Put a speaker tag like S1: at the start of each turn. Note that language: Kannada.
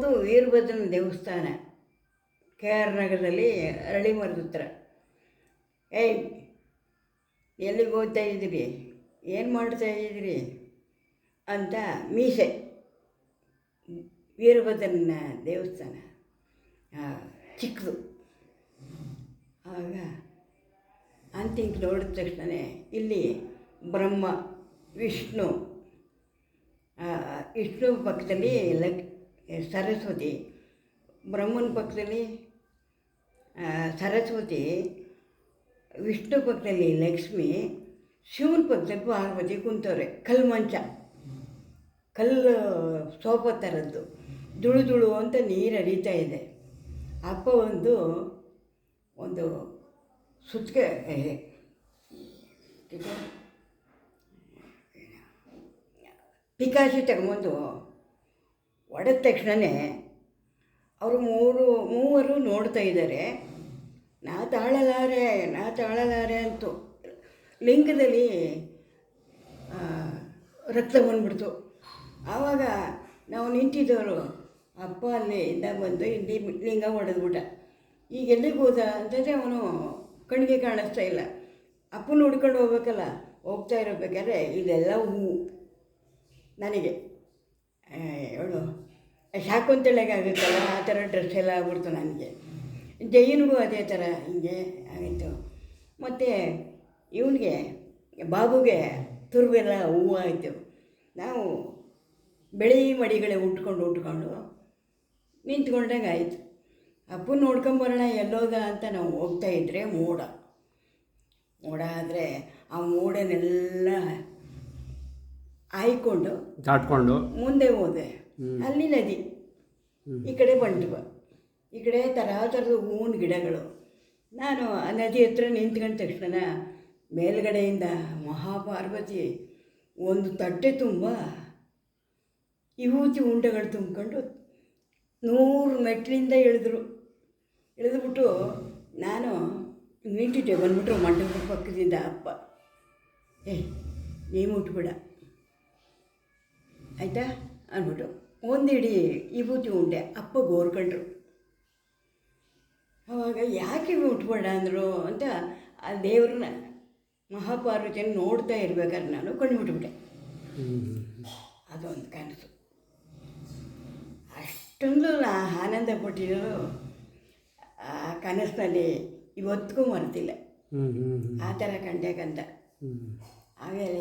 S1: ಹೋಗೋದು ವೀರಭದ್ರನ ದೇವಸ್ಥಾನ ಕೆ ಆರ್ ನಗರದಲ್ಲಿ ಅರಳಿ ಮರದ ಹತ್ರ. ಏಯ್, ಎಲ್ಲಿಗೆ ಹೋಗ್ತಾ ಇದ್ದೀರಿ, ಏನು ಮಾಡ್ತಾ ಇದ್ದೀರಿ ಅಂತ ಮೀಸೆ. ವೀರಭದ್ರನ ದೇವಸ್ಥಾನ ಚಿಕ್ಕದು. ಆಗ ಅಂತಿಂಕ್ ನೋಡಿದ ತಕ್ಷಣ ಇಲ್ಲಿ ಬ್ರಹ್ಮ, ವಿಷ್ಣು, ವಿಷ್ಣು ಪಕ್ಕದಲ್ಲಿ ಸರಸ್ವತಿ, ಬ್ರಹ್ಮನ ಪಕ್ಕದಲ್ಲಿ ಸರಸ್ವತಿ, ವಿಷ್ಣು ಪಕ್ಕದಲ್ಲಿ ಲಕ್ಷ್ಮಿ, ಶಿವನ ಪಕ್ಕದಲ್ಲಿ ಪಾರ್ವತಿ ಕುಂತವ್ರೆ. ಕಲ್ಲು ಮಂಚ, ಕಲ್ಲು ಸೋಫಾ ಥರದ್ದು, ದುಳು ದುಳು ಅಂತ ನೀರು ಹರಿತಾ ಇದೆ. ಅಪ್ಪ ಒಂದು ಸುತ್ತಿಗೆ ಪಿಕಾಸಿ ತಗೊಂಬಂದು ಹೊಡೆದ ತಕ್ಷಣವೇ ಅವರು ಮೂವರು ನೋಡ್ತಾ ಇದ್ದಾರೆ. ನಾ ತಾಳಲಾರೆ ಅಂತು. ಲಿಂಗದಲ್ಲಿ ರಕ್ತ ಬಂದ್ಬಿಡ್ತು. ಆವಾಗ ನಾವು ನಿಂತಿದ್ದವರು ಅಪ್ಪ ಅಲ್ಲಿಂದ ಬಂದು ಇಲ್ಲಿ ಲಿಂಗ ಹೊಡೆದ್ಬಿಟ್ಟ. ಈಗ ಎಲ್ಲಿಗೆ ಹೋದ ಅಂತಂದರೆ ಅವನು ಕಣ್ಣಿಗೆ ಕಾಣಿಸ್ತಾ ಇಲ್ಲ. ಅಪ್ಪನ ಹುಡ್ಕೊಂಡು ಹೋಗ್ಬೇಕಲ್ಲ, ಹೋಗ್ತಾ ಇರಬೇಕಾದ್ರೆ ಇದೆಲ್ಲ ಹೂವು ನನಗೆ ಶಾಕುಂತಳೆಗಾಗುತ್ತಲ್ಲ ಆ ಥರ ಡ್ರೆಸ್ ಎಲ್ಲ ಆಗ್ಬಿಡ್ತು ನನಗೆ. ಜೈನಿಗೂ ಅದೇ ಥರ ಹಿಂಗೆ ಆಗಿತ್ತು. ಮತ್ತು ಇವನಿಗೆ ಬಾಬುಗೆ ತುರುವೆಲ್ಲ ಹೂವು ಆಯಿತು. ನಾವು ಬೆಳೆ ಮಡಿಗಳೇ ಉಟ್ಕೊಂಡು ನಿಂತ್ಕೊಂಡಾಗ ಆಯಿತು. ಅಪ್ಪನ ನೋಡ್ಕೊಂಬರೋಣ ಎಲ್ಲೋದ ಅಂತ ನಾವು ಹೋಗ್ತಾಯಿದ್ರೆ ಮೋಡ ಆದರೆ ಆ ಮೋಡನೆಲ್ಲ ಹಾಯ್ಕೊಂಡು ದಾಟ್ಕೊಂಡು ಮುಂದೆ ಹೋದೆ. ಅಲ್ಲಿ ನದಿ, ಈ ಕಡೆ ಬಂಟ್ವ, ಈ ಕಡೆ ಥರದ ಹೂವಿನ ಗಿಡಗಳು. ನಾನು ಆ ನದಿ ಹತ್ರ ನಿಂತ್ಕೊಂಡ ತಕ್ಷಣ ಮೇಲ್ಗಡೆಯಿಂದ ಮಹಾಪಾರ್ವತಿ ಒಂದು ತಟ್ಟೆ ತುಂಬ ವಿಭೂತಿ ಉಂಡೆಗಳು ತುಂಬಿಕೊಂಡು 100 ಮೆಟ್ಲಿಂದ ಇಳಿದ್ಬಿಟ್ಟು ನಾನು ನಿಂತಿದ್ದೆ. ಬಂದ್ಬಿಟ್ರು ಮಂಟಪದ ಪಕ್ಕದಿಂದ ಅಪ್ಪ, ನೀ ಮುಟ್ಬೇಡ ಆಯಿತಾ ಅಂದ್ಬಿಟ್ಟು ಒಂದಿಡೀ ವಿಭೂತಿ ಉಂಡೆ ಅಪ್ಪ ಗೋರ್ಕೊಂಡ್ರು. ಆವಾಗ ಯಾಕೆ ಮುಟ್ಬೇಡ ಅಂದರು ಅಂತ ಆ ದೇವ್ರನ್ನ ಮಹಾಪಾರ್ವತಿಯನ್ನು ನೋಡ್ತಾ ಇರ್ಬೇಕಾದ್ರೆ ನಾನು ಕಣ್ಬಿಟ್ಬಿಟ್ಟೆ. ಅದೊಂದು ಕನಸು. ಅಷ್ಟೊಂದು ಆನಂದ ಪಟ್ಟಿರೋ ಆ ಕನಸಿನಲ್ಲಿ ಇವತ್ತಿಗೂ ಮರೆತಿಲ್ಲ. ಆ ಥರ ಕಂಡ್ಯಾಕಂತ. ಆಮೇಲೆ